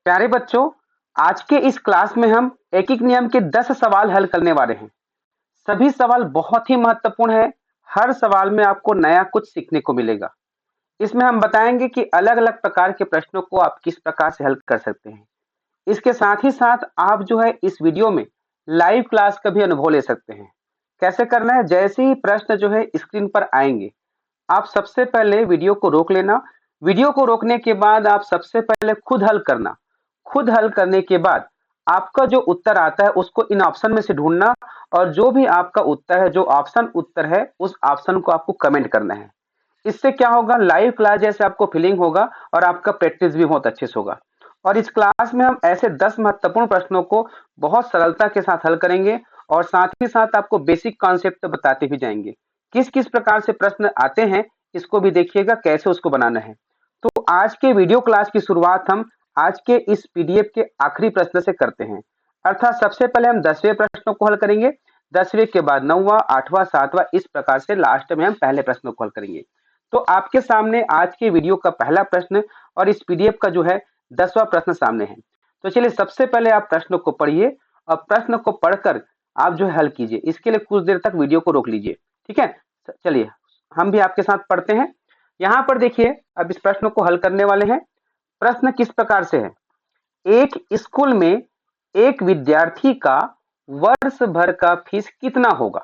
प्यारे बच्चों, आज के इस क्लास में हम एक एक नियम के 10 सवाल हल करने वाले हैं। सभी सवाल बहुत ही महत्वपूर्ण है। हर सवाल में आपको नया कुछ सीखने को मिलेगा। इसमें हम बताएंगे कि अलग अलग प्रकार के प्रश्नों को आप किस प्रकार से हल कर सकते हैं। इसके साथ ही साथ आप जो है इस वीडियो में लाइव क्लास का भी अनुभव ले सकते हैं। कैसे करना है? जैसे ही प्रश्न जो है स्क्रीन पर आएंगे, आप सबसे पहले वीडियो को रोक लेना। वीडियो को रोकने के बाद आप सबसे पहले खुद हल करना। खुद हल करने के बाद आपका जो उत्तर आता है उसको इन ऑप्शन में से ढूंढना, और जो भी आपका उत्तर है, जो ऑप्शन उत्तर है, उस ऑप्शन को आपको कमेंट करना है। इससे क्या होगा, लाइव क्लास जैसे आपको फीलिंग होगा और आपका प्रैक्टिस भी बहुत अच्छे से होगा। और इस क्लास में हम ऐसे 10 महत्वपूर्ण प्रश्नों को बहुत सरलता के साथ हल करेंगे, और साथ ही साथ आपको बेसिक कॉन्सेप्ट बताते भी जाएंगे। किस किस प्रकार से प्रश्न आते हैं इसको भी देखिएगा, कैसे उसको बनाना है। तो आज के वीडियो क्लास की शुरुआत हम आज के इस पीडीएफ के आखिरी प्रश्न से करते हैं। अर्थात सबसे पहले हम 10वें प्रश्न को हल करेंगे, 10वें के बाद 9वां, 8वां, 7वां, इस प्रकार से लास्ट में हम पहले प्रश्न को हल करेंगे। तो आपके सामने आज के वीडियो का पहला प्रश्न और इस पीडीएफ का जो है 10वां प्रश्न सामने है। तो चलिए सबसे पहले आप प्रश्न को पढ़िए और प्रश्न को पढ़कर आप जो है हल कीजिए। इसके लिए कुछ देर तक वीडियो को रोक लीजिए, ठीक है। चलिए हम भी आपके साथ पढ़ते हैं। यहाँ पर देखिए, अब इस प्रश्न को हल करने वाले हैं। प्रश्न किस प्रकार से है? एक स्कूल में एक विद्यार्थी का वर्ष भर का फीस कितना होगा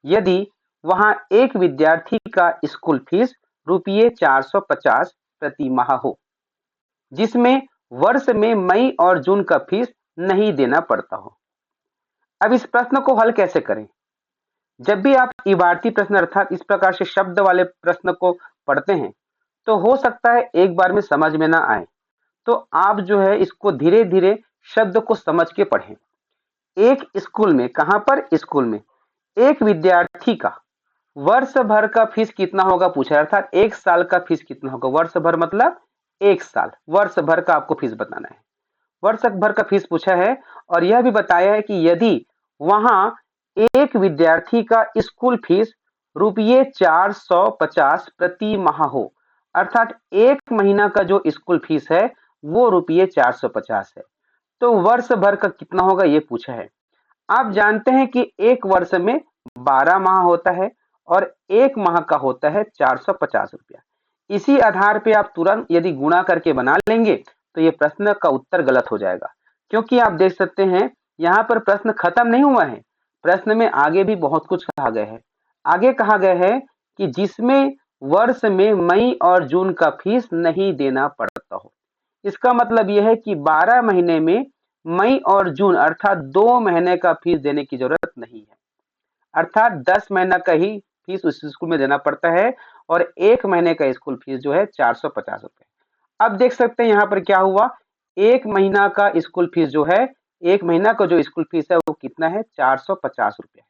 यदि वहां एक विद्यार्थी का स्कूल फीस रुपये 450 प्रति माह हो, जिसमें वर्ष में मई और जून का फीस नहीं देना पड़ता हो। अब इस प्रश्न को हल कैसे करें? जब भी आप इबारती प्रश्न अर्थात इस प्रकार से शब्द वाले प्रश्न को पढ़ते हैं तो हो सकता है एक बार में समझ में ना आए, तो आप जो है इसको धीरे धीरे शब्द को समझ के पढ़ें। एक स्कूल में, कहां पर? स्कूल में एक विद्यार्थी का वर्ष भर का फीस कितना होगा पूछा है, अर्थात एक साल का फीस कितना होगा। वर्ष भर मतलब एक साल, वर्ष भर का आपको फीस बताना है। वर्ष भर का फीस पूछा है, और यह भी बताया है कि यदि वहां एक विद्यार्थी का स्कूल फीस रुपये 450 प्रति माह हो, अर्थात एक महीना का जो स्कूल फीस है वो रुपये 450 है, तो वर्ष भर का कितना होगा ये पूछा है। आप जानते हैं कि एक वर्ष में 12 माह होता है और एक माह का होता है 450 रुपया। इसी आधार पे आप तुरंत यदि गुणा करके बना लेंगे तो ये प्रश्न का उत्तर गलत हो जाएगा, क्योंकि आप देख सकते हैं यहाँ पर प्रश्न खत्म नहीं हुआ है। प्रश्न में आगे भी बहुत कुछ कहा गया है। आगे कहा गया है कि जिसमें वर्ष में मई और जून का फीस नहीं देना पड़ता हो। इसका मतलब यह है कि 12 महीने में मई और जून अर्थात 2 महीने का फीस देने की जरूरत नहीं है। अर्थात 10 महीना का ही फीस उस स्कूल में देना पड़ता है, और एक महीने का स्कूल फीस जो है 450 रुपए। अब देख सकते हैं यहाँ पर क्या हुआ, एक महीना का स्कूल फीस जो है, एक महीना का जो स्कूल फीस है वो कितना है? 450 रुपया।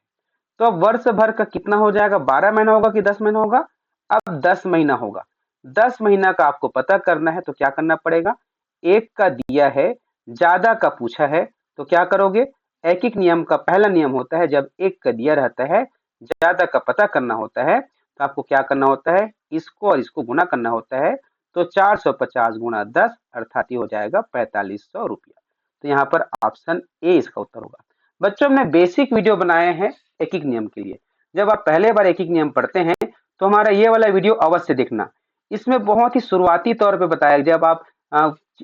तो अब वर्ष भर का कितना हो जाएगा? 12 महीना होगा कि 10 महीना होगा? अब 10 महीना होगा। 10 महीना का आपको पता करना है तो क्या करना पड़ेगा? एक का दिया है, ज्यादा का पूछा है, तो क्या करोगे? एक एक नियम का पहला नियम होता है, जब एक का दिया रहता है, ज्यादा का पता करना होता है, तो आपको क्या करना होता है? इसको और इसको गुना करना होता है। तो 450 गुणा 10 अर्थात ये हो जाएगा 4500 रुपया। तो यहाँ पर ऑप्शन ए इसका उत्तर होगा। बच्चों, हमने बेसिक वीडियो बनाए हैं एक एक नियम के लिए। जब आप पहले बार एक एक नियम पढ़ते हैं तो हमारा ये वाला वीडियो अवश्य देखना। इसमें बहुत ही शुरुआती तौर पे बताया, जब आप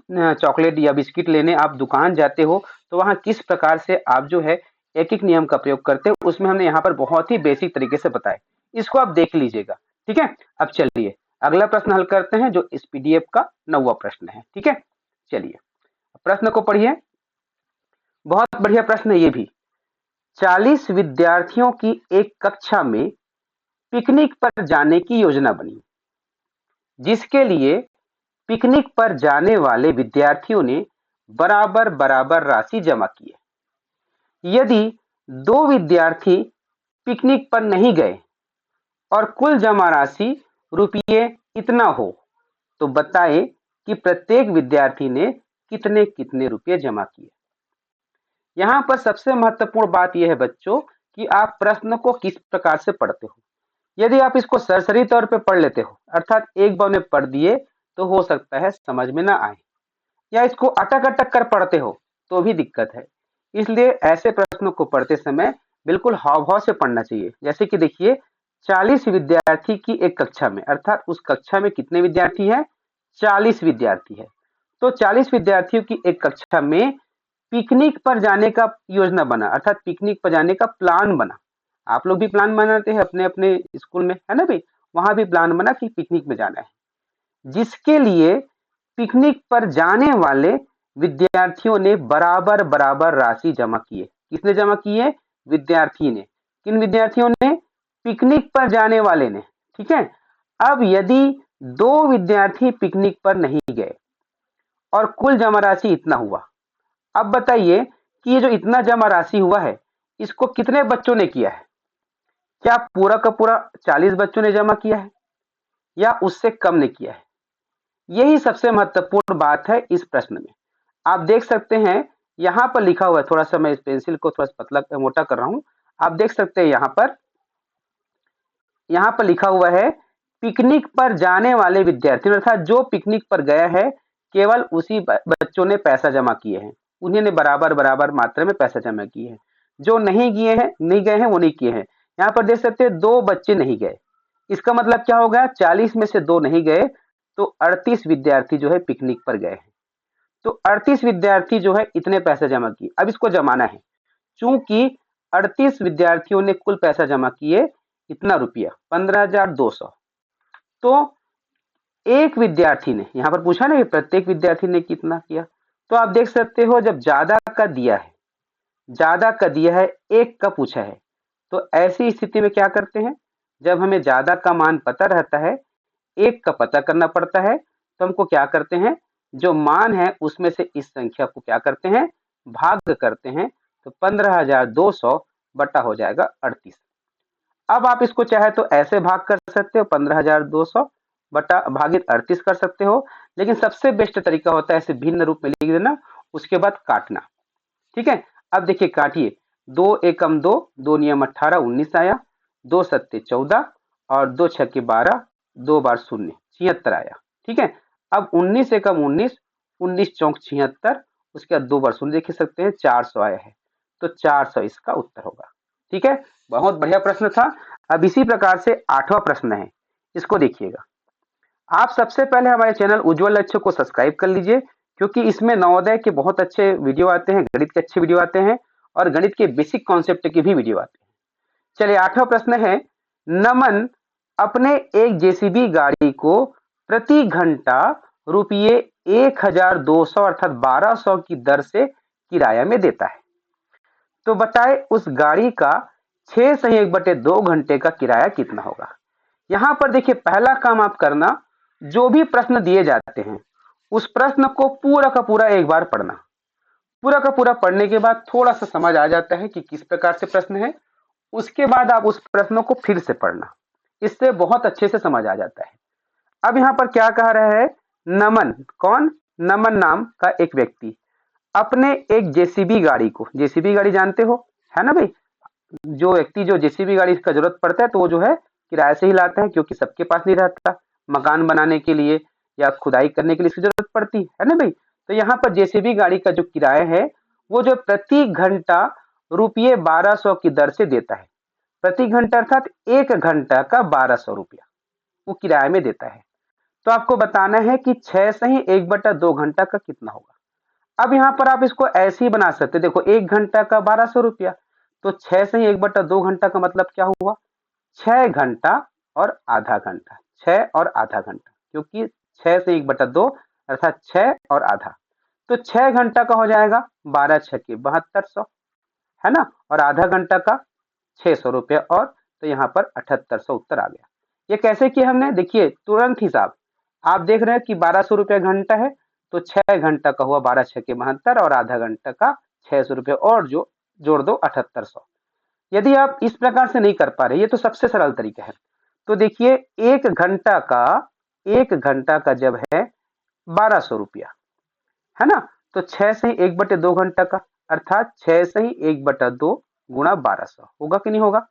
चॉकलेट या बिस्किट लेने आप दुकान जाते हो तो वहां किस प्रकार से आप जो है एक एक नियम का प्रयोग करते हो, उसमें हमने यहाँ पर बहुत ही बेसिक तरीके से बताया। इसको आप देख लीजिएगा, ठीक है। अब चलिए अगला प्रश्न हल करते हैं, जो इस पीडीएफ का 9वां प्रश्न है, ठीक है। चलिए प्रश्न को पढ़िए। बहुत बढ़िया प्रश्न है ये भी। 40 विद्यार्थियों की एक कक्षा में पिकनिक पर जाने की योजना बनी, जिसके लिए पिकनिक पर जाने वाले विद्यार्थियों ने बराबर बराबर राशि जमा की है। यदि दो विद्यार्थी पिकनिक पर नहीं गए और कुल जमा राशि रुपये इतना हो, तो बताएं कि प्रत्येक विद्यार्थी ने कितने कितने रुपये जमा किए। यहाँ पर सबसे महत्वपूर्ण बात यह है बच्चों कि आप प्रश्न को किस प्रकार से पढ़ते हो। यदि आप इसको सरसरी तौर पे पढ़ लेते हो, अर्थात एक बार में पढ़ दिए, तो हो सकता है समझ में ना आए। या इसको अटक अटक कर पढ़ते हो तो भी दिक्कत है। इसलिए ऐसे प्रश्नों को पढ़ते समय बिल्कुल हाव भाव से पढ़ना चाहिए। जैसे कि देखिए 40 विद्यार्थी की एक कक्षा में, अर्थात उस कक्षा में कितने विद्यार्थी हैं? 40 विद्यार्थी है। तो 40 विद्यार्थियों की एक कक्षा में पिकनिक पर जाने का योजना बना, अर्थात पिकनिक पर जाने का प्लान बना। आप लोग भी प्लान बनाते हैं अपने अपने स्कूल में, है ना भाई? वहां भी प्लान बना कि पिकनिक में जाना है, जिसके लिए पिकनिक पर जाने वाले विद्यार्थियों ने बराबर बराबर राशि जमा की है। किसने जमा की है? विद्यार्थी ने। किन विद्यार्थियों ने? पिकनिक पर जाने वाले ने। ठीक है। अब यदि 2 विद्यार्थी पिकनिक पर नहीं गए और कुल जमा राशि इतना हुआ, अब बताइए कि ये जो इतना जमा राशि हुआ है, इसको कितने बच्चों ने किया है? क्या पूरा का पूरा 40 बच्चों ने जमा किया है या उससे कम ने किया है? यही सबसे महत्वपूर्ण बात है इस प्रश्न में। आप देख सकते हैं यहां पर लिखा हुआ है, थोड़ा सा मैं इस पेंसिल को थोड़ा सा पतला मोटा कर रहा हूं। आप देख सकते हैं यहां पर लिखा हुआ है पिकनिक पर जाने वाले विद्यार्थी, अर्थात जो पिकनिक पर गया है केवल उसी बच्चों ने पैसा जमा किए हैं। उन्हीं ने बराबर बराबर मात्रा में पैसा जमा किए हैं। जो नहीं गए हैं वो नहीं किए हैं। यहाँ पर देख सकते हैं 2 बच्चे नहीं गए। इसका मतलब क्या हो गया? 40 में से 2 नहीं गए तो 38 विद्यार्थी जो है पिकनिक पर गए हैं। तो 38 विद्यार्थी जो है इतने पैसे जमा किए। अब इसको जमाना है। चूंकि 38 विद्यार्थियों ने कुल पैसा जमा किए इतना रुपया 15,200। तो एक विद्यार्थी ने, यहां पर पूछा ना कि प्रत्येक विद्यार्थी ने कितना किया, तो आप देख सकते हो जब ज्यादा का दिया है, एक का पूछा है, तो ऐसी स्थिति में क्या करते हैं? जब हमें ज्यादा का मान पता रहता है, एक का पता करना पड़ता है, तो हमको क्या करते हैं? जो मान है उसमें से इस संख्या को क्या करते हैं? भाग करते हैं। तो 15,200 बटा हो जाएगा 38। अब आप इसको चाहे तो ऐसे भाग कर सकते हो, 15,200 बटा भागित 38 कर सकते हो, लेकिन सबसे बेस्ट तरीका होता है ऐसे भिन्न रूप में लिख देना, उसके बाद काटना। ठीक है। अब देखिए काटिए, 2 एकम 2, 2 नियम 18, 19 आया, 2 सत्ते 14 और 2 छक्के 12, 2 बार शून्य 76 आया। ठीक है। अब 19 एकम 19, 19 चौक 76, उसके बाद 2 बार शून्य देख सकते हैं 400 आया है। तो 400 इसका उत्तर होगा। ठीक है। बहुत बढ़िया प्रश्न था। अब इसी प्रकार से 8वां प्रश्न है, इसको देखिएगा। आप सबसे पहले हमारे चैनल उज्ज्वल लक्ष्य को सब्सक्राइब कर लीजिए, क्योंकि इसमें नवोदय के बहुत अच्छे वीडियो आते हैं, गणित के अच्छे वीडियो आते हैं और गणित के बेसिक कॉन्सेप्ट के भी वीडियो आते हैं। चलिए 8वां प्रश्न है, नमन अपने एक जेसीबी गाड़ी को प्रति घंटा रुपये 1,200 अर्थात 1,200 की दर से किराया में देता है। तो बताए उस गाड़ी का 6/1/2 घंटे का किराया कितना होगा? यहां पर देखिए पहला काम आप करना, जो भी प्रश्न दिए जाते हैं उस प्रश्न को पूरा का पूरा एक बार पढ़ना। पूरा का पूरा पढ़ने के बाद थोड़ा सा समझ आ जाता है कि किस प्रकार से प्रश्न है, उसके बाद आप उस प्रश्नों को फिर से पढ़ना, इससे बहुत अच्छे से समझ आ जाता है। अब यहाँ पर क्या कह रहा है? नमन, कौन? नमन नाम का एक व्यक्ति अपने एक जेसीबी गाड़ी को, जेसीबी गाड़ी जानते हो, है ना भाई? जो व्यक्ति जो जेसीबी गाड़ी का जरूरत पड़ता है तो वो जो है किराए से ही लाते हैं, क्योंकि सबके पास नहीं रहता। मकान बनाने के लिए या खुदाई करने के लिए इसकी जरूरत पड़ती है ना भाई? तो यहाँ पर जेसीबी गाड़ी का जो किराया है वो जो प्रति घंटा रुपये 1,200 की दर से देता है। प्रति घंटा अर्थात 1 घंटा का 1,200 रुपया वो किराए में देता है। तो आपको बताना है कि 6 से ही 1/2 घंटा का कितना होगा। अब यहाँ पर आप इसको ऐसे ही बना सकते, देखो 1 घंटा का 1,200 रुपया, तो 6 से ही 1/2 घंटा का मतलब क्या हुआ? 6 घंटा और आधा घंटा, 6 और आधा घंटा, क्योंकि 6 से 1/2 अर्थात 6 और आधा। तो 6 घंटा का हो जाएगा 12 छक्के 7200, है ना? और आधा घंटा का 600 रुपया, और तो यहाँ पर 7800 उत्तर आ गया। ये कैसे किया हमने? देखिए तुरंत हिसाब, आप देख रहे हैं कि 1,200 रुपया घंटा है, तो 6 घंटा का हुआ 12 छक्के 72 और आधा घंटा का 600 रुपया, और जो जोड़ दो 7800। यदि आप इस प्रकार से नहीं कर पा रहे, ये तो सबसे सरल तरीका है। तो देखिए 1 घंटा का जब है 1,200 रुपया, है ना? तो 6 से ही 1/2 घंटा का, अर्थात 6 से ही 1/2 गुणा 1,200 होगा कि नहीं होगा?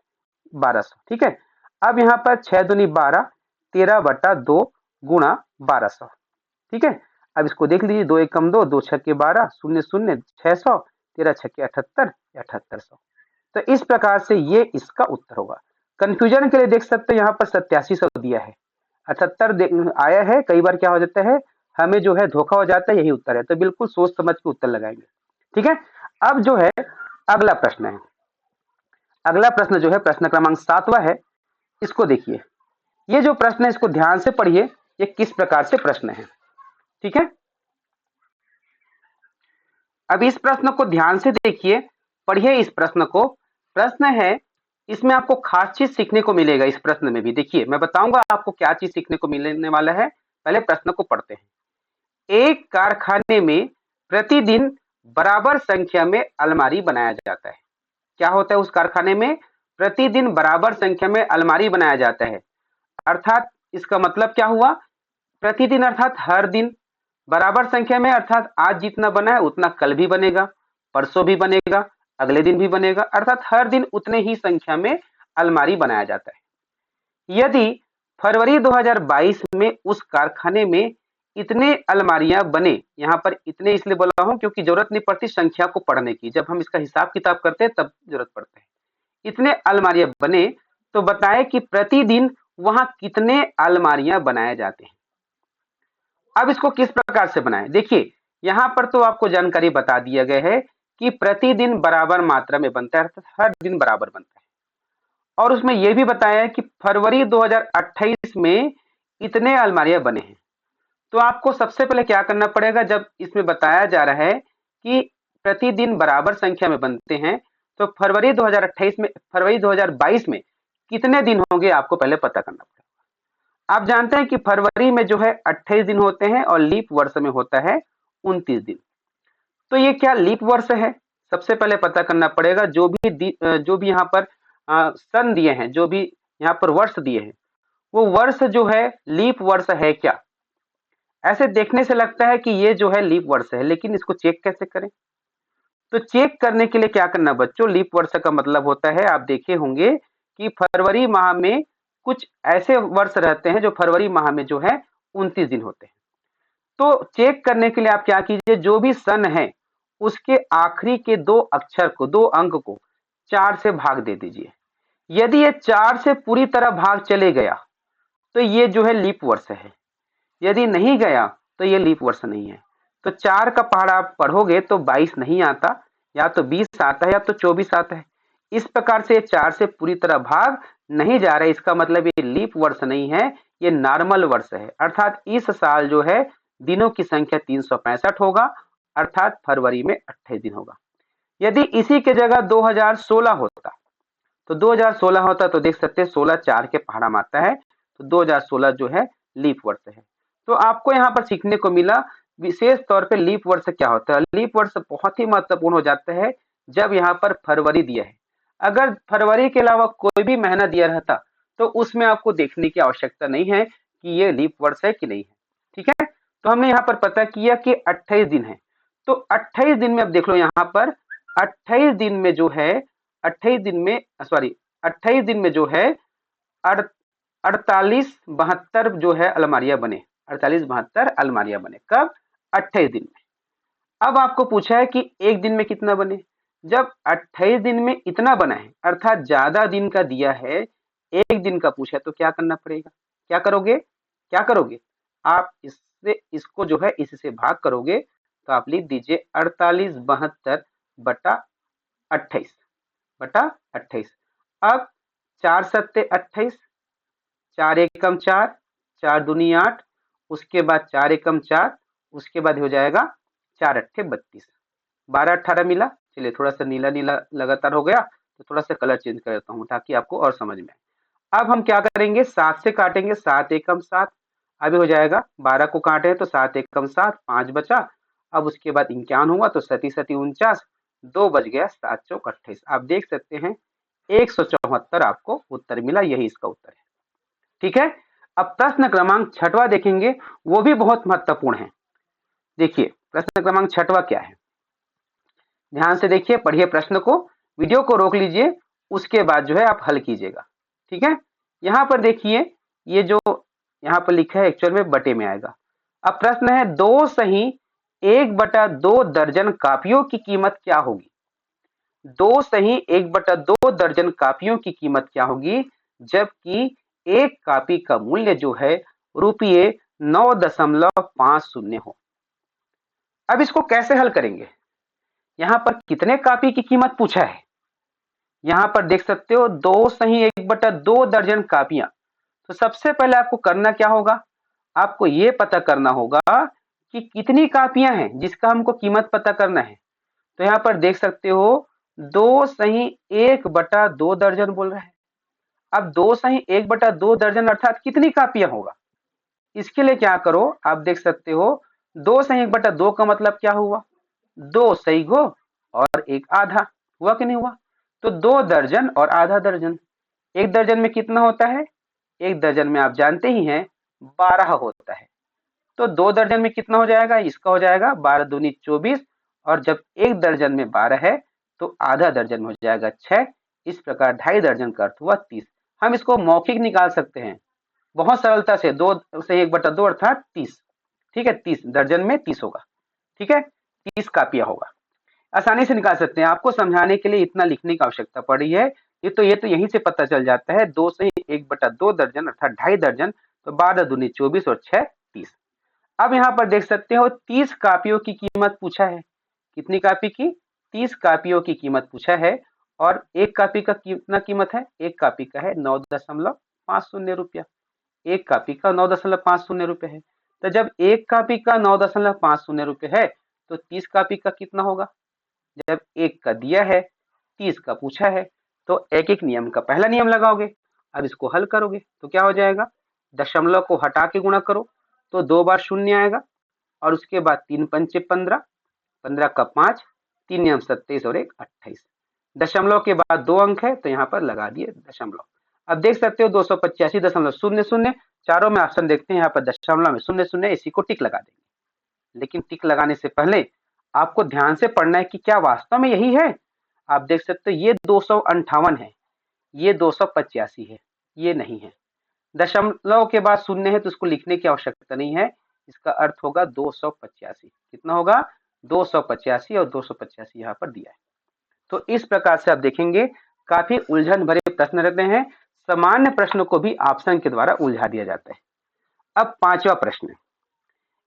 1,200। ठीक है। अब यहाँ पर 6 दूनी 12, 13/2 गुणा 1,200। ठीक है। अब इसको देख लीजिए, 2 एकम 2, 2 छक्के 12, 0 0 600, 13 छक्के 78 या 7800। तो इस प्रकार से ये इसका उत्तर होगा। कंफ्यूजन के लिए देख सकते हैं यहाँ पर 8700 दिया है, 78 आया है। कई बार क्या हो जाता है, हमें जो है धोखा हो जाता है, यही उत्तर है। तो बिल्कुल सोच समझ के उत्तर लगाएंगे, ठीक है। अब जो है अगला प्रश्न है, अगला प्रश्न जो है प्रश्न क्रमांक 7वां है। इसको देखिए, ये जो प्रश्न है इसको ध्यान से पढ़िए, ये किस प्रकार से प्रश्न है, ठीक है। अब इस प्रश्न को ध्यान से देखिए, पढ़िए इस प्रश्न को। प्रश्न है, इसमें आपको खास चीज सीखने को मिलेगा। इस प्रश्न में भी देखिए, मैं बताऊंगा आपको क्या चीज सीखने को मिलने वाला है। पहले प्रश्न को पढ़ते हैं। एक कारखाने में प्रतिदिन बराबर संख्या में अलमारी बनाया जाता है। क्या होता है उस कारखाने में? प्रतिदिन बराबर संख्या में अलमारी बनाया जाता है। अर्थात इसका मतलब क्या हुआ? प्रतिदिन अर्थात हर दिन बराबर संख्या में, अर्थात आज जितना बना है उतना कल भी बनेगा, परसों भी बनेगा, अगले दिन भी बनेगा, अर्थात हर दिन उतने ही संख्या में अलमारी बनाया जाता है। यदि फरवरी 2022 में उस कारखाने में इतने अलमारियां बने, यहां पर इतने इसलिए बोला हूं क्योंकि जरूरत नहीं पड़ती संख्या को पढ़ने की, जब हम इसका हिसाब किताब करते हैं तब जरूरत पड़ता है। इतने अलमारियां बने तो बताए कि प्रतिदिन वहां कितने अलमारियां बनाए जाते हैं। अब इसको किस प्रकार से बनाएं? देखिए, यहां पर तो आपको जानकारी बता दिया गया है कि प्रतिदिन बराबर मात्रा में बनता है, अर्थात हर दिन बराबर बनता है। और उसमें यह भी बताया है कि फरवरी 2028 में इतने अलमारियां बने हैं। तो आपको सबसे पहले क्या करना पड़ेगा, जब इसमें बताया जा रहा है कि प्रतिदिन बराबर संख्या में बनते हैं, तो फरवरी 2022 में कितने दिन होंगे आपको पहले पता करना पड़ेगा। आप जानते हैं कि फरवरी में जो है 28 दिन होते हैं और लीप वर्ष में होता है 29 दिन। तो ये क्या लीप वर्ष है? सबसे पहले पता करना पड़ेगा। जो भी यहाँ पर सन दिए हैं, जो भी यहाँ पर वर्ष दिए हैं, वो वर्ष जो है लीप वर्ष है क्या? ऐसे देखने से लगता है कि ये जो है लीप वर्ष है, लेकिन इसको चेक कैसे करें? तो चेक करने के लिए क्या करना बच्चों, लीप वर्ष का मतलब होता है, आप देखे होंगे कि फरवरी माह में कुछ ऐसे वर्ष रहते हैं जो फरवरी माह में जो है 29 दिन होते हैं। तो चेक करने के लिए आप क्या कीजिए, जो भी सन है उसके आखिरी के 2 अक्षर को, 2 अंक को 4 से भाग दे दीजिए। यदि ये 4 से पूरी तरह भाग चले गया तो ये जो है लीप वर्ष है, यदि नहीं गया तो ये लीप वर्ष नहीं है। तो 4 का पहाड़ा आप पढ़ोगे तो 22 नहीं आता, या तो 20 आता है या तो 24 आता है। इस प्रकार से 4 से पूरी तरह भाग नहीं जा रहा है, इसका मतलब ये लीप वर्ष नहीं है, ये नॉर्मल वर्ष है। अर्थात इस साल जो है दिनों की संख्या 365 होगा, अर्थात फरवरी में 28 दिन होगा। यदि इसी के जगह 2016 होता, तो 2016 होता तो देख सकते हैं 16 4 के पहाड़ा में आता है, तो 2016 जो है लीप वर्ष है। तो आपको यहाँ पर सीखने को मिला विशेष तौर पे लीप वर्ष क्या होता है। लीप वर्ष बहुत ही महत्वपूर्ण हो जाता है जब यहाँ पर फरवरी दिया है। अगर फरवरी के अलावा कोई भी महीना दिया रहता तो उसमें आपको देखने की आवश्यकता नहीं है कि ये लीप वर्ष है कि नहीं है, ठीक है। तो हमने यहाँ पर पता किया कि 28 दिन है, तो 28 दिन में अब देख लो यहाँ पर 28 दिन में जो है 28 दिन में 28 दिन में जो है 48-72 जो है अलमारियां बने, 48-72 अलमारियां बने। कब? 28 दिन में। अब आपको पूछा है कि एक दिन में कितना बने। जब 28 दिन में इतना बना है, अर्थात ज्यादा दिन का दिया है, एक दिन का पूछा है, तो क्या करना पड़ेगा? क्या करोगे? क्या करोगे आप? इसको जो है इससे भाग करोगे तो आप लिख दीजिए 48-72 बटा 28 बटा 28। अब 4 सत्ते 28, 4 एकम 4, 4 दूनी 8, उसके बाद 4 एकम 4, उसके बाद हो जाएगा 4 अट्ठे 32, 12-18 मिला। चलिए थोड़ा सा नीला नीला लगातार हो गया तो थोड़ा सा कलर चेंज कर देता हूँ ताकि आपको और समझ में आए। अब हम क्या करेंगे, 7 से काटेंगे, 7 एकम 7, अभी हो जाएगा 12 को काटे तो 7 एकम 7, 5 बचा। अब उसके बाद 51 हुआ तो 7-7 49, 2 बज गया, 7 चौक 28। आप देख सकते हैं 174 आपको उत्तर मिला, यही इसका उत्तर है, ठीक है। अब प्रश्न क्रमांक 6वां देखेंगे, वो भी बहुत महत्वपूर्ण है। देखिए प्रश्न क्रमांक 6वां क्या है, ध्यान से देखिए, पढ़िए प्रश्न को, वीडियो को रोक लीजिए, उसके बाद जो है आप हल कीजिएगा, ठीक है। यहां पर देखिए, ये जो यहां पर लिखा है एक्चुअल में बटे में आएगा। अब प्रश्न है 2 सही 1/2 दर्जन कापियों की कीमत क्या होगी? 2 सही 1/2 दर्जन कापियों की कीमत क्या होगी, जबकि एक कापी का मूल्य जो है रुपये 9.50 हो। अब इसको कैसे हल करेंगे? यहाँ पर कितने कापी की कीमत पूछा है? यहाँ पर देख सकते हो 2 सही 1/2 दर्जन कापियां। तो सबसे पहले आपको करना क्या होगा? आपको ये पता करना होगा कि कितनी कापियां हैं जिसका हमको कीमत पता करना है। तो यहाँ पर देख सकते हो 2 सही 1/2 दर्जन बोल रहा है। अब 2 सही 1/2 दर्जन अर्थात कितनी कापियां होगा? इसके लिए क्या करो, आप देख सकते हो 2 सही 1/2 का मतलब क्या हुआ? 2 सही गो और 1 आधा, हुआ कि नहीं हुआ? तो 2 दर्जन और आधा दर्जन। 1 दर्जन में कितना होता है? 1 दर्जन में आप जानते ही हैं 12 होता है। तो 2 दर्जन में कितना हो जाएगा? इसका हो जाएगा 12 दूनी 24, और जब 1 दर्जन में 12 है तो आधा दर्जन में हो जाएगा 6। इस प्रकार 2.5 दर्जन का अर्थ हुआ 30। हम इसको मौखिक निकाल सकते हैं बहुत सरलता से, 2 से 1/2 अर्थात 30। ठीक है, 30 दर्जन में 30 होगा। ठीक है, 30 कापियां होगा, आसानी से निकाल सकते हैं। आपको समझाने के लिए इतना लिखने की आवश्यकता पड़ी है। ये तो यहीं से पता चल जाता है। 2 से 1/2 दर्जन अर्थात 2.5 दर्जन, तो 12 दूनी 24 और 6 30। अब यहाँ पर देख सकते हो 30 कापियों की कीमत पूछा है। कितनी कापी की? 30 कापियों की कीमत पूछा है। और एक कापी का कितना कीमत है? एक कापी का है 9.50 रुपया। एक कापी का 9.50 रुपये है। तो जब एक कापी का 9.50 रुपये है तो 30 कापी का कितना होगा? जब एक का दिया है, 30 का पूछा है, तो एक एक नियम का पहला नियम लगाओगे। अब इसको हल करोगे तो क्या हो जाएगा? दशमलव को हटा के गुणा करो तो 2 बार शून्य आएगा, और उसके बाद 3 पंचे 15, 15 का 5, 3 नियम 27 और 1 28। दशमलव के बाद 2 अंक है तो यहाँ पर लगा दिए दशमलव। अब देख सकते हो 285.00, चारों में ऑप्शन देखते हैं, यहाँ पर दशमलव में 00, इसी को टिक लगा देंगे। लेकिन टिक लगाने से पहले आपको ध्यान से पढ़ना है कि क्या वास्तव में यही है। आप देख सकते हो ये 258 है, ये 285 है, ये नहीं है। दशमलव के बाद शून्य है तो उसको लिखने की आवश्यकता नहीं है। इसका अर्थ होगा 285। कितना होगा? 285, और 285 यहाँ पर दिया है। तो इस प्रकार से आप देखेंगे काफी उलझन भरे प्रश्न रहते हैं। सामान्य प्रश्न को भी ऑप्शन के द्वारा उलझा दिया जाता है। अब 5वां प्रश्न,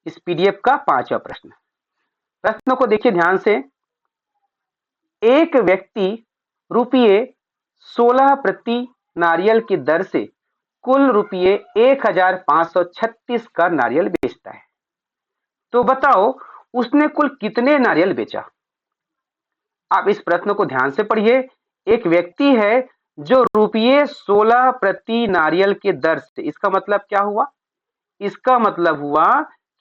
इस पीडीएफ का 5वां प्रश्न। प्रश्न को देखिए ध्यान से। एक व्यक्ति रुपये 16 प्रति नारियल की दर से कुल रुपये 1536 का नारियल बेचता है। तो बताओ उसने कुल कितने नारियल बेचा? आप इस प्रश्न को ध्यान से पढ़िए। एक व्यक्ति है जो रुपये 16 प्रति नारियल के दर से, इसका मतलब क्या हुआ? इसका मतलब हुआ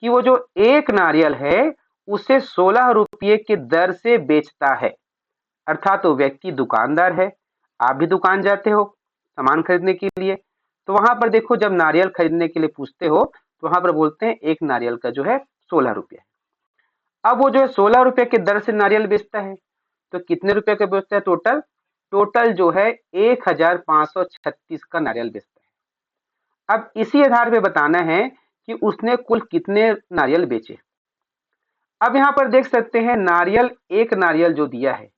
कि वो जो एक नारियल है उसे 16 रुपये के दर से बेचता है। अर्थात वो व्यक्ति दुकानदार है। आप भी दुकान जाते हो सामान खरीदने के लिए, तो वहां पर देखो जब नारियल खरीदने के लिए पूछते हो तो वहां पर बोलते हैं एक नारियल का जो है 16 रुपये। अब वो जो है 16 रुपये के दर से नारियल बेचता है, तो कितने रुपए का बेचता है? टोटल जो है 1536 का नारियल बेचता है। अब इसी आधार पे बताना है कि उसने कुल कितने नारियल बेचे। अब यहाँ पर देख सकते हैं नारियल, एक नारियल जो दिया है,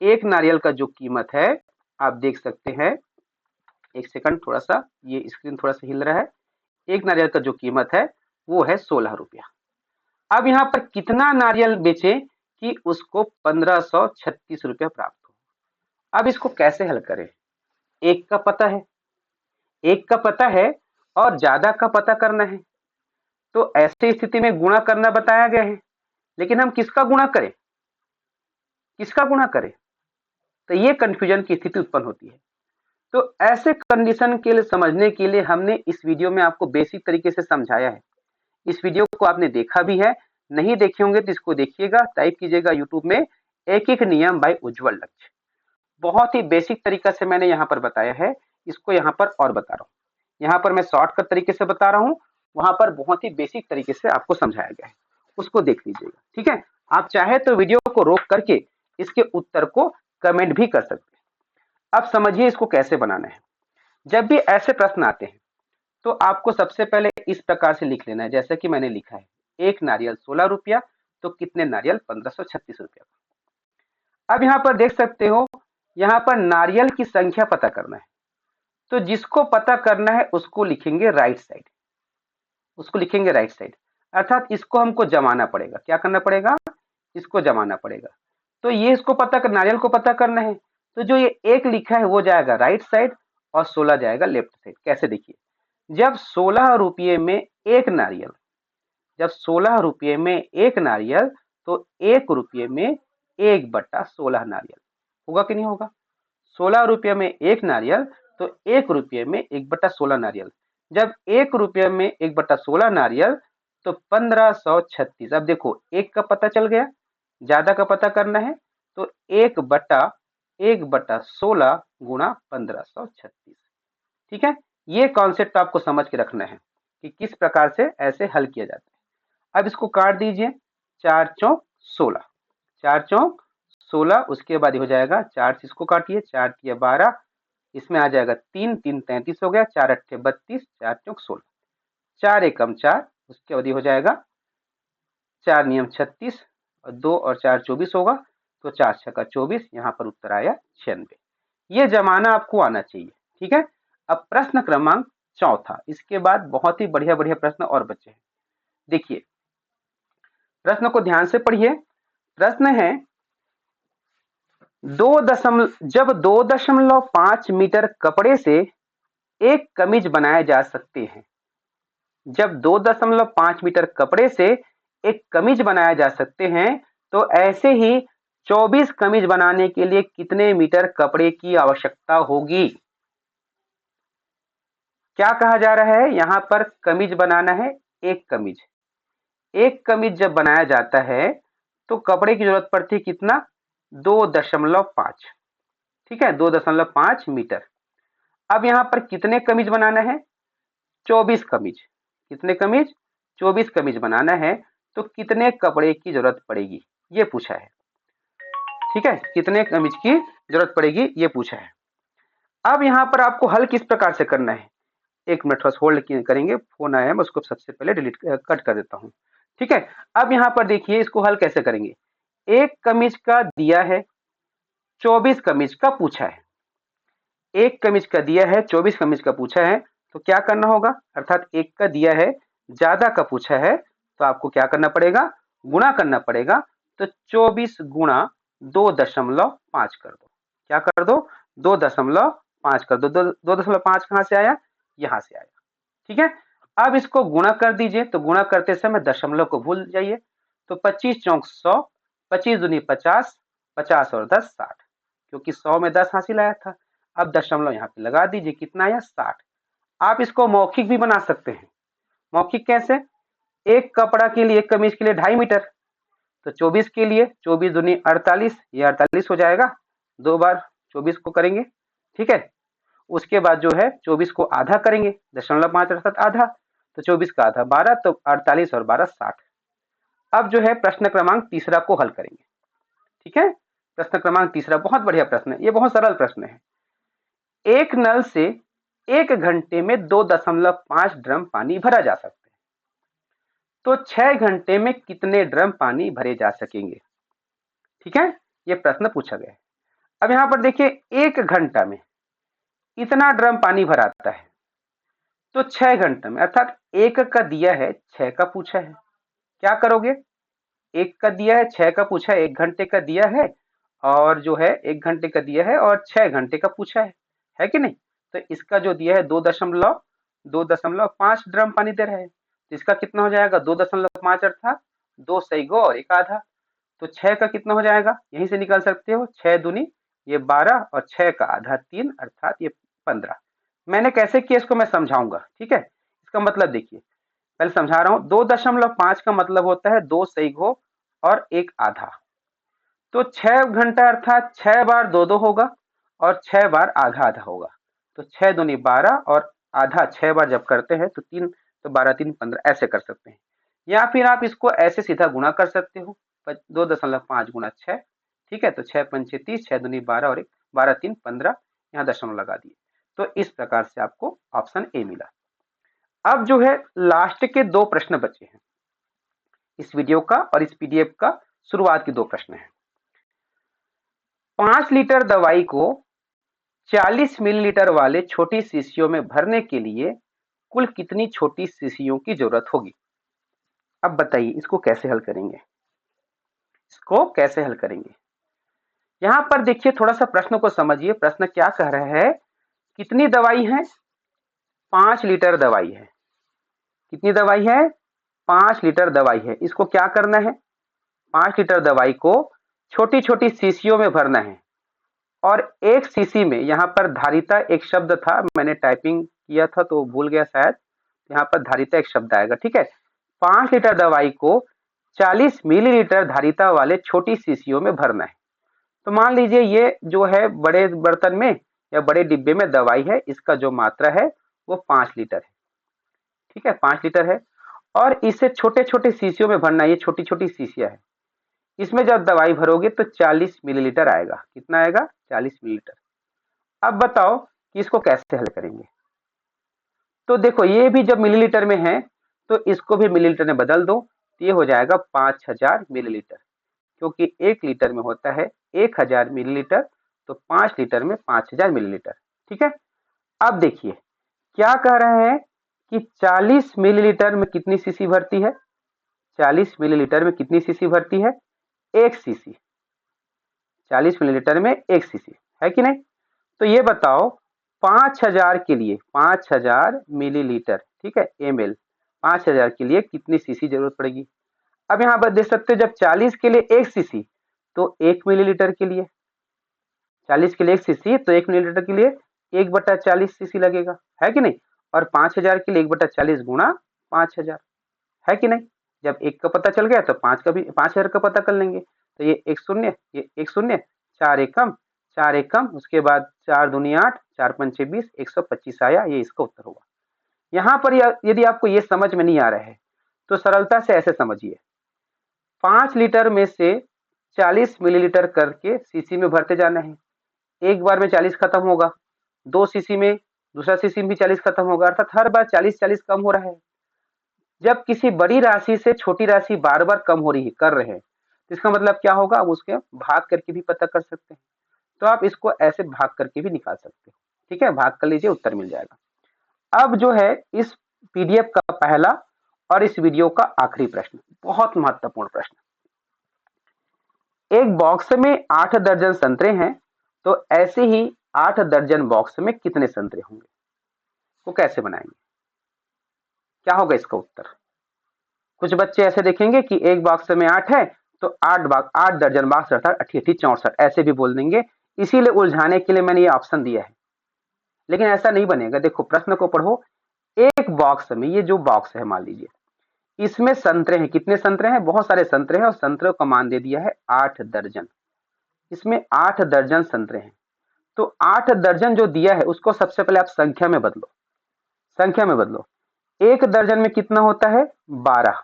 एक नारियल का जो कीमत है आप देख सकते हैं। एक सेकंड, थोड़ा सा ये स्क्रीन थोड़ा सा हिल रहा है। एक नारियल का जो कीमत है वो है 16 रुपया। अब यहाँ पर कितना नारियल बेचे कि उसको 1536 रुपया प्राप्त हो। अब इसको कैसे हल करें? एक का पता है, एक का पता है और ज्यादा का पता करना है, तो ऐसी स्थिति में गुणा करना बताया गया है। लेकिन हम किसका गुणा करें, किसका गुणा करें? तो ये कंफ्यूजन की स्थिति उत्पन्न होती है। तो ऐसे कंडीशन के लिए समझने के लिए हमने इस वीडियो में आपको बेसिक तरीके से समझाया है। इस वीडियो को आपने देखा भी है, नहीं देखे होंगे तो इसको देखिएगा। टाइप कीजिएगा यूट्यूब में एक एक नियम बाय उज्जवल लक्ष्य। बहुत ही बेसिक तरीका से मैंने यहाँ पर बताया है, इसको यहाँ पर और बता रहा हूँ। यहाँ पर मैं शॉर्टकट तरीके से बता रहा हूँ, वहां पर बहुत ही बेसिक तरीके से आपको समझाया गया है, उसको देख लीजिएगा। ठीक है, आप चाहे तो वीडियो को रोक करके इसके उत्तर को कमेंट भी कर सकते हैं। अब समझिए इसको कैसे बनाना है। जब भी ऐसे प्रश्न आते हैं तो आपको सबसे पहले इस प्रकार से लिख लेना है, जैसे कि मैंने लिखा है। एक नारियल 16 रुपया, तो कितने नारियल? 1536 रुपया। अब यहाँ पर देख सकते हो, यहाँ पर नारियल की संख्या पता करना है, तो जिसको पता करना है उसको लिखेंगे राइट साइड, उसको लिखेंगे राइट साइड, अर्थात इसको हमको जमाना पड़ेगा। क्या करना पड़ेगा? इसको जमाना पड़ेगा। तो ये इसको पता कर, नारियल को पता करना है, तो जो ये एक लिखा है वो जाएगा राइट साइड और 16 जाएगा लेफ्ट साइड। कैसे? देखिए, जब 16 रुपये में एक नारियल, जब 16 रुपये में एक नारियल, तो 1 रुपये में 1/16 नारियल होगा कि नहीं होगा? 16 रुपये में एक नारियल, तो 1 रुपये में 1/16 नारियल। जब 1 रुपये में 1/16 नारियल, तो 1536। अब देखो, एक का पता चल गया, ज्यादा का पता करना है, तो 1/16 गुणा 1536। ठीक है, ये कॉन्सेप्ट आपको समझ के रखना है कि किस प्रकार से ऐसे हल किया जाता है। अब इसको काट दीजिए, 4 चौक 16, 4 चौक 16, उसके बाद हो जाएगा 4 से इसको काटिए, 4 तिया 12, इसमें आ जाएगा 3, 3 33 हो गया, 4 अट्ठे 32, 4 चौक 16, 4 एकम 4, उसके बाद हो जाएगा 4 नियम 36, और 2 और 4 24 होगा, तो 4 छक्का 24, यहाँ पर उत्तर आया 96। ये जमाना आपको आना चाहिए। ठीक है, अब प्रश्न क्रमांक चौथा, इसके बाद बहुत ही बढ़िया बढ़िया प्रश्न और बचे हैं। देखिए, प्रश्न को ध्यान से पढ़िए। प्रश्न है, जब 2.5 मीटर कपड़े से एक कमीज बनाए जा सकते हैं, जब 2.5 मीटर कपड़े से एक कमीज बनाया जा सकते हैं, तो ऐसे ही 24 कमीज बनाने के लिए कितने मीटर कपड़े की आवश्यकता होगी? क्या कहा जा रहा है? यहां पर कमीज बनाना है, एक कमीज, एक कमीज जब बनाया जाता है तो कपड़े की जरूरत पड़ती है कितना? 2.5। ठीक है, 2.5 मीटर। अब यहां पर कितने कमीज बनाना है? 24 कमीज। कितने कमीज? 24 कमीज बनाना है, तो कितने कपड़े की जरूरत पड़ेगी, ये पूछा है। ठीक है, कितने कमीज की जरूरत पड़ेगी, ये पूछा है। अब यहां पर आपको हल किस प्रकार से करना है? एक मिनट थोड़ा होल्ड करेंगे, फोन आया है, मैं उसको सबसे पहले डिलीट कट कर देता हूं। ठीक है, अब यहां पर देखिए, इसको हल कैसे करेंगे। एक कमीज का दिया है, 24 कमीज का पूछा है। एक कमीज का दिया है, 24 कमीज का पूछा है, तो क्या करना होगा? अर्थात एक का दिया है, ज्यादा का पूछा है, तो आपको क्या करना पड़ेगा? गुणा करना पड़ेगा। तो 24 गुणा 2.5 कर दो। क्या कर दो? 2.5 कर दो। 2.5 कहां से आया? यहां से आया। ठीक है, अब इसको गुणा कर दीजिए, तो गुणा करते समय दशमलव को भूल जाइए। तो 25 चौक 100, 25 दूनी 50, 50 और 10 60, क्योंकि 100 में 10 हासिल आया था। अब दशमलव यहाँ पे लगा दीजिए, कितना आया? 60। आप इसको मौखिक भी बना सकते हैं। मौखिक कैसे? एक कपड़ा के लिए, एक कमीज के लिए 2.5 मीटर, तो 24 के लिए 24 दूनी 48, ये 48 हो जाएगा, 2 बार 24 को करेंगे। ठीक है, उसके बाद जो है 24 को आधा करेंगे, 0.5 अर्थात आधा, तो 24 का आधा 12, तो 48 और 12 60। अब जो है प्रश्न क्रमांक तीसरा को हल करेंगे। ठीक है, प्रश्न क्रमांक तीसरा बहुत बढ़िया प्रश्न है, ये बहुत सरल प्रश्न है। एक नल से 1 घंटे में 2.5 ड्रम पानी भरा जा सकता है, तो 6 घंटे में कितने ड्रम पानी भरे जा सकेंगे? ठीक है, ये प्रश्न पूछा गया है। अब यहां पर देखिए, 1 घंटा में इतना ड्रम पानी भराता है, तो 6 घंटे में, अर्थात एक का दिया है, 6 का पूछा है। क्या करोगे? एक का दिया है, 6 का पूछा है, 1 घंटे का दिया है, और जो है 1 घंटे का दिया है और 6 घंटे का पूछा है कि नहीं? तो इसका जो दिया है 2.5 ड्रम पानी दे रहा है, तो इसका कितना हो जाएगा? 2.5 अर्थात 2 सही गो और 1 आधा, तो 6 का कितना हो जाएगा? यहीं से निकाल सकते हो, 6 दूनी ये 12 और 6 का आधा 3, अर्थात ये 15। मैंने कैसे किया इसको मैं समझाऊंगा। ठीक है, इसका मतलब देखिए, पहले समझा रहा हूं। 2.5 का मतलब होता है 2 सही गो और 1 आधा, तो 6 घंटा अर्थात 6 बार 2 होगा और 6 बार आधा आधा होगा, तो 6 दूनी 12 और आधा 6 बार जब करते हैं तो 3, तो 12 3 15, ऐसे कर सकते हैं। या फिर आप इसको ऐसे सीधा गुणा कर सकते हो, 2.5 गुणा 6। ठीक है, तो 6 पंचे 30, 6 दूनी 12 और 1, 12 3 15, यहाँ दशमलव लगा दिए। तो इस प्रकार से आपको ऑप्शन ए मिला। अब जो है लास्ट के 2 प्रश्न बचे हैं। इस वीडियो का और इस पीडीएफ का शुरुआत के 2 प्रश्न हैं। 5 लीटर दवाई को 40 मिलीलीटर वाले छोटी शीशियों में भरने के लिए कुल कितनी छोटी शीशियों की जरूरत होगी? अब बताइए इसको कैसे हल करेंगे? यहाँ पर देखिए, थोड़ा सा प्रश्न को समझिए। प्रश्न क्या कह रहा है? कितनी दवाई है? 5 लीटर दवाई है। कितनी दवाई है? 5 लीटर दवाई है। इसको क्या करना है? 5 लीटर दवाई को छोटी छोटी शीशियों में भरना है और एक शीशी में, यहाँ पर धारिता एक शब्द था, मैंने टाइपिंग किया था तो भूल गया शायद, यहाँ पर धारिता एक शब्द आएगा। ठीक है, 5 लीटर दवाई को 40 मिलीलीटर धारिता वाले छोटी शीशियों में भरना है। तो मान लीजिए ये जो है बड़े बर्तन में या बड़े डिब्बे में दवाई है, इसका जो मात्रा है वो 5 लीटर है। ठीक है, 5 लीटर है और इसे छोटे छोटे शीशियों में भरना है। ये छोटी छोटी शीशियां है, इसमें जब दवाई भरोगे तो 40 मिलीलीटर आएगा। कितना आएगा? 40 मिलीलीटर। अब बताओ कि इसको कैसे हल करेंगे? तो देखो, ये भी जब मिलीलीटर में है तो इसको भी मिलीलीटर में बदल दो, तो ये हो जाएगा 5000 मिलीलीटर, क्योंकि 1 लीटर में होता है 1000 मिलीलीटर, तो 5 लीटर में 5000 मिलीलीटर। ठीक है, अब देखिए क्या कह रहे हैं कि 40 मिलीलीटर में कितनी सीसी भरती है? 40 मिलीलीटर में कितनी सीसी भरती है? 1 सीसी। 40 मिलीलीटर में 1 सीसी है कि नहीं? तो ये बताओ 5000 के लिए, 5000 मिलीलीटर, ठीक है, ml, 5000 के लिए कितनी सीसी जरूरत पड़ेगी? अब यहाँ पर देख सकते हो, जब 40 के लिए 1 सीसी तो 1 मिलीलीटर के लिए, 40 के लिए 1 सीसी तो 1 मिलीलीटर के लिए 1/40 सीसी लगेगा, है कि नहीं? और 5000 के लिए 1/40 गुणा 5000, है कि नहीं? जब 1 का पता चल गया तो 5 का भी, 5000 का पता कर लेंगे। तो ये 1 शून्य, ये 1 शून्य, 4 एकम, 4 एकम, उसके बाद 4 दूनी 8, 4 पंचे 20, 125 आया। ये इसका उत्तर होगा। यहाँ पर यदि आपको ये समझ में नहीं आ रहा है तो सरलता से ऐसे समझिए, 5 लीटर में से 40 मिलीलीटर करके सीसी में भरते जाना है। एक बार में 40 खत्म होगा, 2 सीसी में, दूसरा सीसी में भी 40 खत्म होगा, अर्थात हर बार 40-40 कम हो रहा है। जब किसी बड़ी राशि से छोटी राशि बार बार कम हो रही है, कर रहे हैं, तो इसका मतलब क्या होगा? आप उसके भाग करके भी पता कर सकते हैं। तो आप इसको ऐसे भाग करके भी निकाल सकते हैं। ठीक है, भाग कर लीजिए, उत्तर मिल जाएगा। अब जो है इस पीडीएफ का पहला और इस वीडियो का आखिरी प्रश्न, बहुत महत्वपूर्ण प्रश्न। एक बॉक्स में 8 दर्जन संतरे हैं, तो ऐसे ही 8 दर्जन बॉक्स में कितने संतरे होंगे? वो कैसे बनाएंगे? क्या होगा इसका उत्तर? कुछ बच्चे ऐसे देखेंगे कि एक बॉक्स में 8 है तो 8 दर्जन बॉक्स, अर्थात 88 64 ऐसे भी बोल देंगे। इसीलिए उलझाने के लिए मैंने ये ऑप्शन दिया है, लेकिन ऐसा नहीं बनेगा। देखो प्रश्न को पढ़ो। एक बॉक्स में, ये जो बॉक्स है मान लीजिए, इसमें संतरे हैं। कितने संतरे हैं? बहुत सारे संतरे हैं और संतरे का मान दे दिया है 8 दर्जन। इसमें 8 दर्जन संतरे हैं, तो 8 दर्जन जो दिया है उसको सबसे पहले आप संख्या में बदलो। संख्या में बदलो, एक दर्जन में कितना होता है? 12।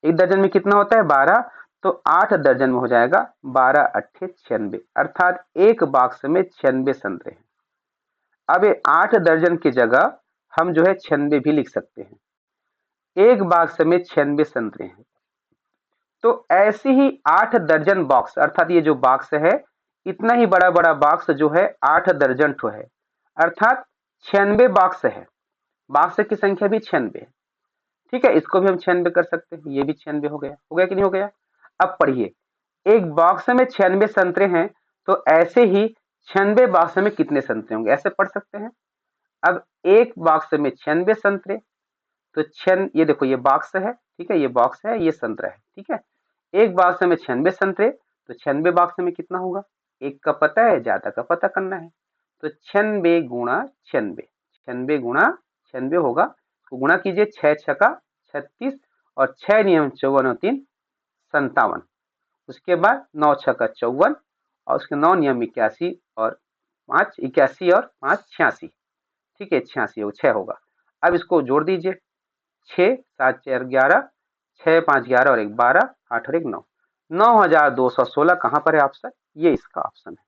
एक दर्जन में कितना होता है? 12। तो 8 दर्जन में हो जाएगा 12 अट्ठे 96, अर्थात एक बॉक्स में 96 संतरे हैं। अब ये 8 दर्जन की जगह हम जो है 96 भी लिख सकते हैं। एक बॉक्स में 96 संतरे हैं, तो ऐसे ही 8 दर्जन बॉक्स, अर्थात ये जो बॉक्स है, इतना ही बड़ा बड़ा बॉक्स जो है 8 दर्जन ठो है, अर्थात 96 बॉक्स है। बॉक्स की संख्या भी 96 है। ठीक है, इसको भी हम 96 कर सकते हैं। ये भी 96 हो गया। हो गया कि नहीं हो गया? अब पढ़िए, एक बॉक्स में 96 संतरे हैं, तो ऐसे ही 96 बॉक्स में कितने संतरे होंगे? ऐसे पढ़ सकते हैं। अब एक बॉक्स में 96 संतरे, तो ये देखो ये बॉक्स है, ठीक है, ये बॉक्स है, ये संतरा है, ठीक है। एक बॉक्स में 96 संतरे, तो 96 बॉक्स में कितना होगा? एक का पता है, ज्यादा का पता करना है। तो 96 गुणा 96, 96 गुणा 96 होगा। तो गुणा कीजिए, 6 छका 36 और 6 नियम 54 और 3 57। उसके बाद 9 छका 54 और उसके 9 नियम 81 और 5 81 और 5 86। ठीक है, 86 हो 6 होगा। अब इसको जोड़ दीजिए, 6 7 4 11, 6 5 11 और 1 12, 8 और 1 9, 9216 कहाँ पर है ऑप्शन? ये इसका ऑप्शन है।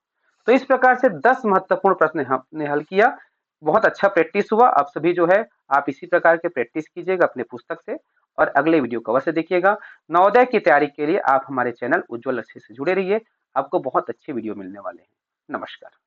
तो इस प्रकार से 10 महत्वपूर्ण प्रश्न हमने हल किया। बहुत अच्छा प्रैक्टिस हुआ। आप सभी जो है आप इसी प्रकार के प्रैक्टिस कीजिएगा अपने पुस्तक से, और अगले वीडियो को अवश्य देखिएगा। नवोदय की तैयारी के लिए आप हमारे चैनल उज्ज्वल लक्ष्य से जुड़े रहिए। आपको बहुत अच्छे वीडियो मिलने वाले हैं। नमस्कार।